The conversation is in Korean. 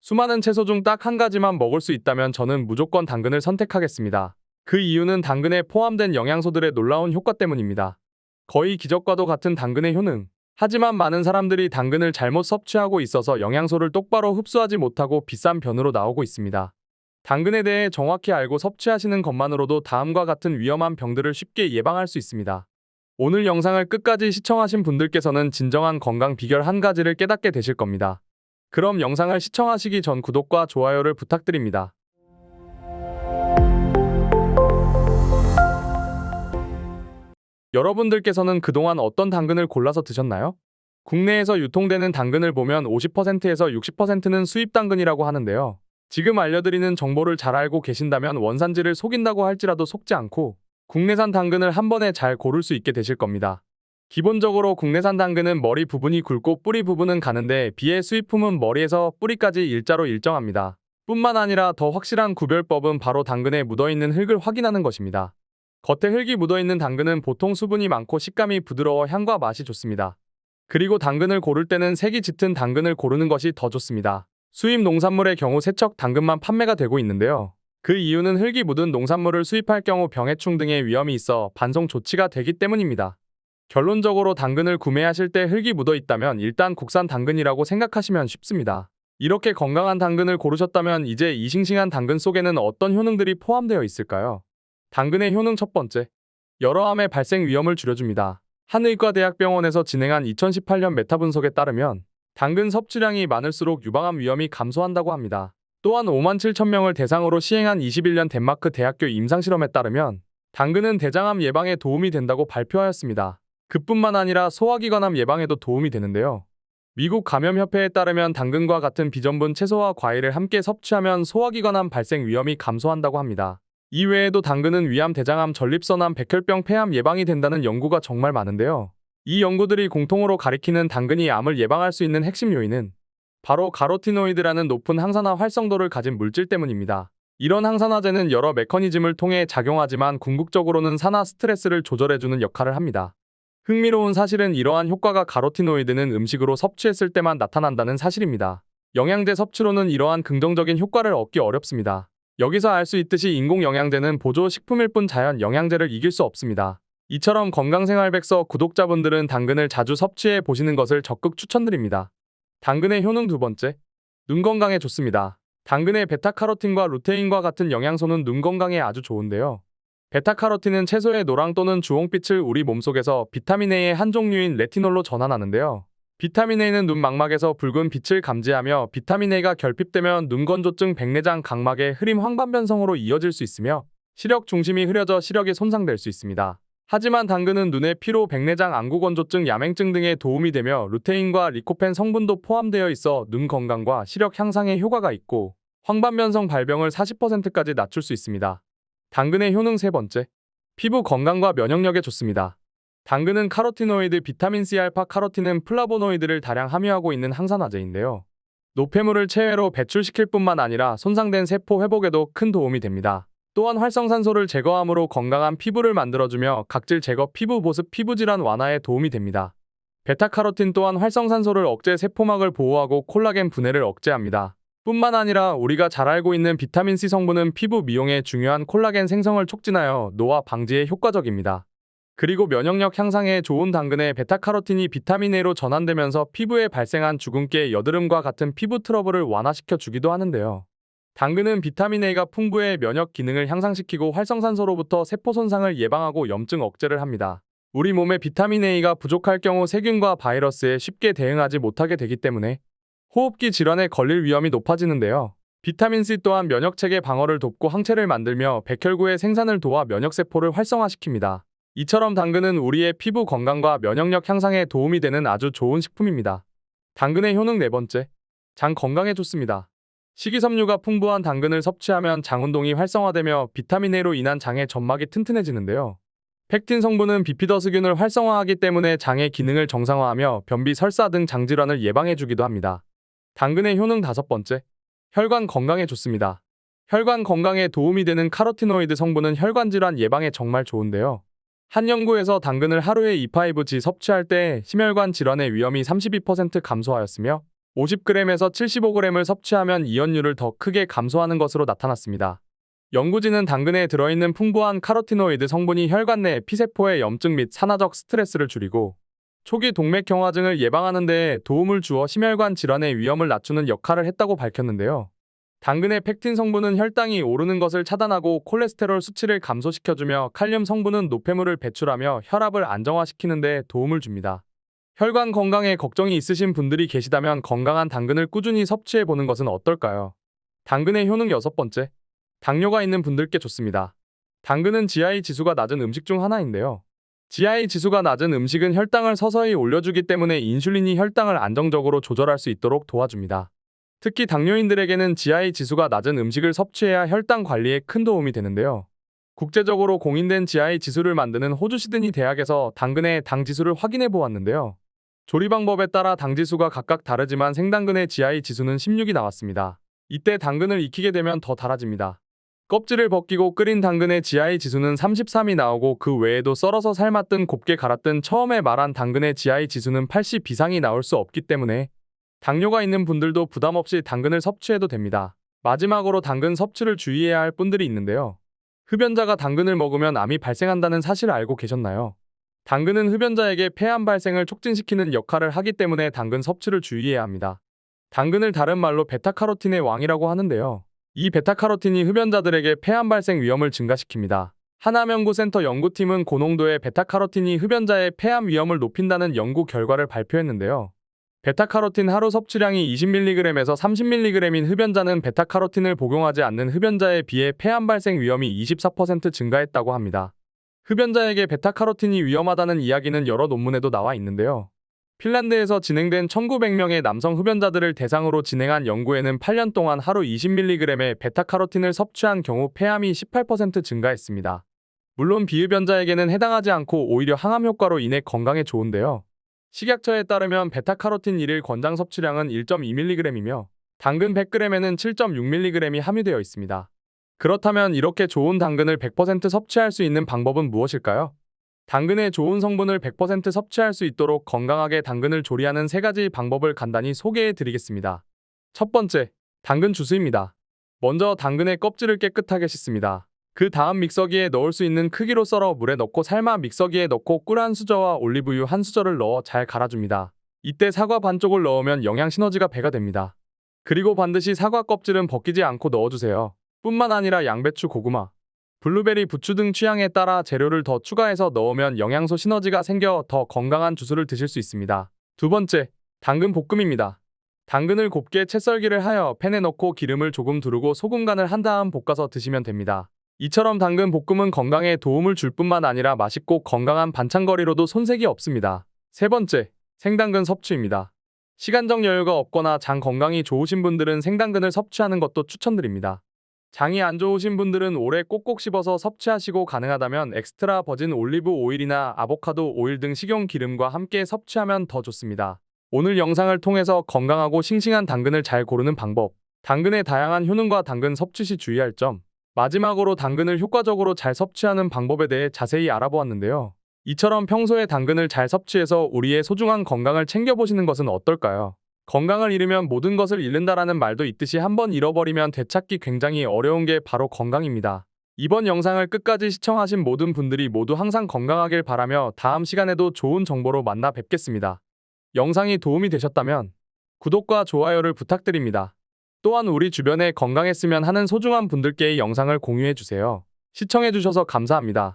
수많은 채소 중 딱 한 가지만 먹을 수 있다면 저는 무조건 당근을 선택하겠습니다. 그 이유는 당근에 포함된 영양소들의 놀라운 효과 때문입니다. 거의 기적과도 같은 당근의 효능. 하지만 많은 사람들이 당근을 잘못 섭취하고 있어서 영양소를 똑바로 흡수하지 못하고 비싼 변으로 나오고 있습니다. 당근에 대해 정확히 알고 섭취하시는 것만으로도 다음과 같은 위험한 병들을 쉽게 예방할 수 있습니다. 오늘 영상을 끝까지 시청하신 분들께서는 진정한 건강 비결 한 가지를 깨닫게 되실 겁니다. 그럼 영상을 시청하시기 전 구독과 좋아요를 부탁드립니다. 여러분들께서는 그동안 어떤 당근을 골라서 드셨나요? 국내에서 유통되는 당근을 보면 50%에서 60%는 수입 당근이라고 하는데요. 지금 알려드리는 정보를 잘 알고 계신다면 원산지를 속인다고 할지라도 속지 않고 국내산 당근을 한 번에 잘 고를 수 있게 되실 겁니다. 기본적으로 국내산 당근은 머리 부분이 굵고 뿌리 부분은 가는데 비해 수입품은 머리에서 뿌리까지 일자로 일정합니다. 뿐만 아니라 더 확실한 구별법은 바로 당근에 묻어있는 흙을 확인하는 것입니다. 겉에 흙이 묻어있는 당근은 보통 수분이 많고 식감이 부드러워 향과 맛이 좋습니다. 그리고 당근을 고를 때는 색이 짙은 당근을 고르는 것이 더 좋습니다. 수입 농산물의 경우 세척 당근만 판매가 되고 있는데요. 그 이유는 흙이 묻은 농산물을 수입할 경우 병해충 등의 위험이 있어 반송 조치가 되기 때문입니다. 결론적으로 당근을 구매하실 때 흙이 묻어 있다면 일단 국산 당근이라고 생각하시면 쉽습니다. 이렇게 건강한 당근을 고르셨다면 이제 이 싱싱한 당근 속에는 어떤 효능들이 포함되어 있을까요? 당근의 효능 첫 번째, 여러 암의 발생 위험을 줄여줍니다. 한의과대학병원에서 진행한 2018년 메타 분석에 따르면 당근 섭취량이 많을수록 유방암 위험이 감소한다고 합니다. 또한 5만 7천 명을 대상으로 시행한 21년 덴마크 대학교 임상실험에 따르면 당근은 대장암 예방에 도움이 된다고 발표하였습니다. 그뿐만 아니라 소화기관암 예방에도 도움이 되는데요. 미국 감염협회에 따르면 당근과 같은 비전분 채소와 과일을 함께 섭취하면 소화기관암 발생 위험이 감소한다고 합니다. 이외에도 당근은 위암, 대장암, 전립선암, 백혈병, 폐암 예방이 된다는 연구가 정말 많은데요. 이 연구들이 공통으로 가리키는 당근이 암을 예방할 수 있는 핵심 요인은 바로 가로티노이드라는 높은 항산화 활성도를 가진 물질 때문입니다. 이런 항산화제는 여러 메커니즘을 통해 작용하지만 궁극적으로는 산화 스트레스를 조절해주는 역할을 합니다. 흥미로운 사실은 이러한 효과가 가로티노이드는 음식으로 섭취했을 때만 나타난다는 사실입니다. 영양제 섭취로는 이러한 긍정적인 효과를 얻기 어렵습니다. 여기서 알 수 있듯이 인공 영양제는 보조 식품일 뿐 자연 영양제를 이길 수 없습니다. 이처럼 건강생활백서 구독자분들은 당근을 자주 섭취해 보시는 것을 적극 추천드립니다. 당근의 효능 두 번째, 눈 건강에 좋습니다. 당근의 베타카로틴과 루테인과 같은 영양소는 눈 건강에 아주 좋은데요. 베타카로틴은 채소의 노랑 또는 주홍빛을 우리 몸속에서 비타민 A의 한 종류인 레티놀로 전환하는데요. 비타민 A는 눈 망막에서 붉은 빛을 감지하며 비타민 A가 결핍되면 눈 건조증, 백내장, 각막의 흐림, 황반변성으로 이어질 수 있으며 시력 중심이 흐려져 시력이 손상될 수 있습니다. 하지만 당근은 눈의 피로, 백내장, 안구건조증, 야맹증 등에 도움이 되며 루테인과 리코펜 성분도 포함되어 있어 눈 건강과 시력 향상에 효과가 있고 황반변성 발병을 40%까지 낮출 수 있습니다. 당근의 효능 세 번째, 피부 건강과 면역력에 좋습니다. 당근은 카로티노이드, 비타민 C, 알파 카로틴은 플라보노이드를 다량 함유하고 있는 항산화제인데요. 노폐물을 체외로 배출시킬 뿐만 아니라 손상된 세포 회복에도 큰 도움이 됩니다. 또한 활성산소를 제거함으로 건강한 피부를 만들어주며 각질 제거, 피부 보습, 피부질환 완화에 도움이 됩니다. 베타카로틴 또한 활성산소를 억제, 세포막을 보호하고 콜라겐 분해를 억제합니다. 뿐만 아니라 우리가 잘 알고 있는 비타민C 성분은 피부 미용에 중요한 콜라겐 생성을 촉진하여 노화 방지에 효과적입니다. 그리고 면역력 향상에 좋은 당근의 베타카로틴이 비타민 A로 전환되면서 피부에 발생한 주근깨, 여드름과 같은 피부 트러블을 완화시켜 주기도 하는데요. 당근은 비타민 A가 풍부해 면역 기능을 향상시키고 활성산소로부터 세포 손상을 예방하고 염증 억제를 합니다. 우리 몸에 비타민 A가 부족할 경우 세균과 바이러스에 쉽게 대응하지 못하게 되기 때문에 호흡기 질환에 걸릴 위험이 높아지는데요. 비타민 C 또한 면역체계 방어를 돕고 항체를 만들며 백혈구의 생산을 도와 면역세포를 활성화시킵니다. 이처럼 당근은 우리의 피부 건강과 면역력 향상에 도움이 되는 아주 좋은 식품입니다. 당근의 효능 네 번째, 장 건강에 좋습니다. 식이섬유가 풍부한 당근을 섭취하면 장운동이 활성화되며 비타민 A로 인한 장의 점막이 튼튼해지는데요. 팩틴 성분은 비피더스균을 활성화하기 때문에 장의 기능을 정상화하며 변비, 설사 등 장질환을 예방해주기도 합니다. 당근의 효능 다섯 번째, 혈관 건강에 좋습니다. 혈관 건강에 도움이 되는 카로티노이드 성분은 혈관 질환 예방에 정말 좋은데요. 한 연구에서 당근을 하루에 2~5G 섭취할 때 심혈관 질환의 위험이 32% 감소하였으며 50g에서 75g을 섭취하면 이연율을 더 크게 감소하는 것으로 나타났습니다. 연구진은 당근에 들어있는 풍부한 카로티노이드 성분이 혈관 내 피세포의 염증 및 산화적 스트레스를 줄이고 초기 동맥경화증을 예방하는 데 도움을 주어 심혈관 질환의 위험을 낮추는 역할을 했다고 밝혔는데요. 당근의 펙틴 성분은 혈당이 오르는 것을 차단하고 콜레스테롤 수치를 감소시켜주며 칼륨 성분은 노폐물을 배출하며 혈압을 안정화시키는 데 도움을 줍니다. 혈관 건강에 걱정이 있으신 분들이 계시다면 건강한 당근을 꾸준히 섭취해보는 것은 어떨까요? 당근의 효능 6번째. 당뇨가 있는 분들께 좋습니다. 당근은 GI 지수가 낮은 음식 중 하나인데요. GI 지수가 낮은 음식은 혈당을 서서히 올려주기 때문에 인슐린이 혈당을 안정적으로 조절할 수 있도록 도와줍니다. 특히 당뇨인들에게는 GI 지수가 낮은 음식을 섭취해야 혈당 관리에 큰 도움이 되는데요. 국제적으로 공인된 GI 지수를 만드는 호주 시드니 대학에서 당근의 당 지수를 확인해 보았는데요. 조리 방법에 따라 당 지수가 각각 다르지만 생당근의 GI 지수는 16이 나왔습니다. 이때 당근을 익히게 되면 더 달아집니다. 껍질을 벗기고 끓인 당근의 GI 지수는 33이 나오고 그 외에도 썰어서 삶았든 곱게 갈았든 처음에 말한 당근의 GI 지수는 80 이상이 나올 수 없기 때문에 당뇨가 있는 분들도 부담 없이 당근을 섭취해도 됩니다. 마지막으로 당근 섭취를 주의해야 할 분들이 있는데요. 흡연자가 당근을 먹으면 암이 발생한다는 사실을 알고 계셨나요? 당근은 흡연자에게 폐암 발생을 촉진시키는 역할을 하기 때문에 당근 섭취를 주의해야 합니다. 당근을 다른 말로 베타카로틴의 왕이라고 하는데요. 이 베타카로틴이 흡연자들에게 폐암 발생 위험을 증가시킵니다. 하남연구센터 연구팀은 고농도의 베타카로틴이 흡연자의 폐암 위험을 높인다는 연구 결과를 발표했는데요. 베타카로틴 하루 섭취량이 20mg에서 30mg인 흡연자는 베타카로틴을 복용하지 않는 흡연자에 비해 폐암 발생 위험이 24% 증가했다고 합니다. 흡연자에게 베타카로틴이 위험하다는 이야기는 여러 논문에도 나와 있는데요. 핀란드에서 진행된 1900명의 남성 흡연자들을 대상으로 진행한 연구에는 8년 동안 하루 20mg의 베타카로틴을 섭취한 경우 폐암이 18% 증가했습니다. 물론 비흡연자에게는 해당하지 않고 오히려 항암 효과로 인해 건강에 좋은데요. 식약처에 따르면 베타카로틴 1일 권장 섭취량은 1.2mg이며 당근 100g에는 7.6mg이 함유되어 있습니다. 그렇다면 이렇게 좋은 당근을 100% 섭취할 수 있는 방법은 무엇일까요? 당근의 좋은 성분을 100% 섭취할 수 있도록 건강하게 당근을 조리하는 3가지 방법을 간단히 소개해 드리겠습니다. 첫 번째, 당근 주스입니다. 먼저 당근의 껍질을 깨끗하게 씻습니다. 그 다음 믹서기에 넣을 수 있는 크기로 썰어 물에 넣고 삶아 믹서기에 넣고 꿀 한 수저와 올리브유 한 수저를 넣어 잘 갈아줍니다. 이때 사과 반쪽을 넣으면 영양 시너지가 배가 됩니다. 그리고 반드시 사과 껍질은 벗기지 않고 넣어주세요. 뿐만 아니라 양배추, 고구마, 블루베리, 부추 등 취향에 따라 재료를 더 추가해서 넣으면 영양소 시너지가 생겨 더 건강한 주스를 드실 수 있습니다. 두 번째, 당근 볶음입니다. 당근을 곱게 채 썰기를 하여 팬에 넣고 기름을 조금 두르고 소금 간을 한 다음 볶아서 드시면 됩니다. 이처럼 당근 볶음은 건강에 도움을 줄 뿐만 아니라 맛있고 건강한 반찬거리로도 손색이 없습니다. 세 번째, 생당근 섭취입니다. 시간적 여유가 없거나 장 건강이 좋으신 분들은 생당근을 섭취하는 것도 추천드립니다. 장이 안 좋으신 분들은 오래 꼭꼭 씹어서 섭취하시고 가능하다면 엑스트라 버진 올리브 오일이나 아보카도 오일 등 식용 기름과 함께 섭취하면 더 좋습니다. 오늘 영상을 통해서 건강하고 싱싱한 당근을 잘 고르는 방법, 당근의 다양한 효능과 당근 섭취 시 주의할 점, 마지막으로 당근을 효과적으로 잘 섭취하는 방법에 대해 자세히 알아보았는데요. 이처럼 평소에 당근을 잘 섭취해서 우리의 소중한 건강을 챙겨보시는 것은 어떨까요? 건강을 잃으면 모든 것을 잃는다라는 말도 있듯이 한번 잃어버리면 되찾기 굉장히 어려운 게 바로 건강입니다. 이번 영상을 끝까지 시청하신 모든 분들이 모두 항상 건강하길 바라며 다음 시간에도 좋은 정보로 만나 뵙겠습니다. 영상이 도움이 되셨다면 구독과 좋아요를 부탁드립니다. 또한 우리 주변에 건강했으면 하는 소중한 분들께 이 영상을 공유해주세요. 시청해주셔서 감사합니다.